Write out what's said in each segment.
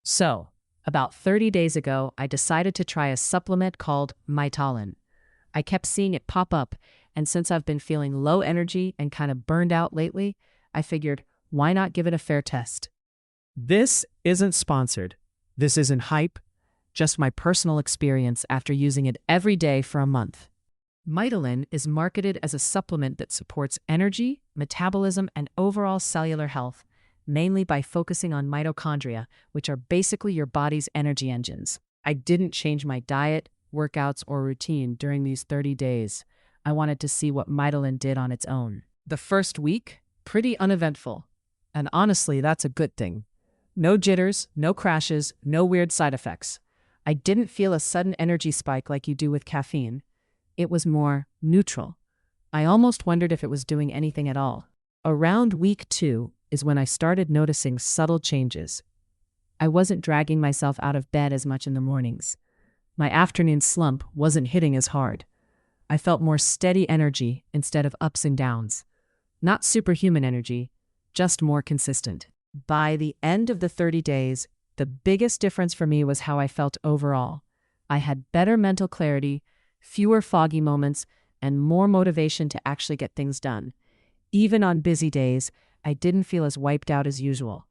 So, about 30 days ago, I decided to try a supplement called Mitolyn. I kept seeing it pop up, and since I've been feeling low energy and kind of burned out lately, I figured, why not give it a fair test? This isn't sponsored. This isn't hype, just my personal experience after using it every day for a month. Mitolyn is marketed as a supplement that supports energy, metabolism, and overall cellular health, mainly by focusing on mitochondria, which are basically your body's energy engines. I didn't change my diet, workouts, or routine during these 30 days. I wanted to see what Mitolyn did on its own. The first week, pretty uneventful. And honestly, that's a good thing. No jitters, no crashes, no weird side effects. I didn't feel a sudden energy spike like you do with caffeine. It was more neutral. I almost wondered if it was doing anything at all. Around week 2 is when I started noticing subtle changes. I wasn't dragging myself out of bed as much in the mornings. My afternoon slump wasn't hitting as hard. I felt more steady energy instead of ups and downs. Not superhuman energy, just more consistent. By the end of the 30 days, the biggest difference for me was how I felt overall. I had better mental clarity, fewer foggy moments, and more motivation to actually get things done. Even on busy days, I didn't feel as wiped out as usual.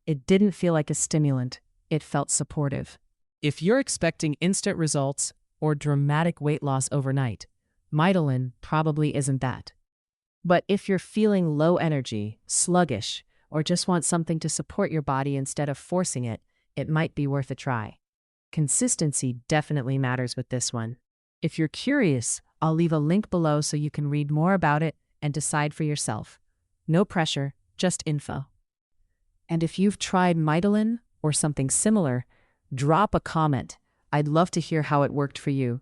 It didn't feel like a stimulant. It felt supportive. If you're expecting instant results or dramatic weight loss overnight, Mitolyn probably isn't that. But if you're feeling low energy, sluggish, or just want something to support your body instead of forcing it, it might be worth a try. Consistency definitely matters with this one. If you're curious, I'll leave a link below so you can read more about it and decide for yourself. No pressure, just info. And if you've tried Mitolyn or something similar, drop a comment. I'd love to hear how it worked for you.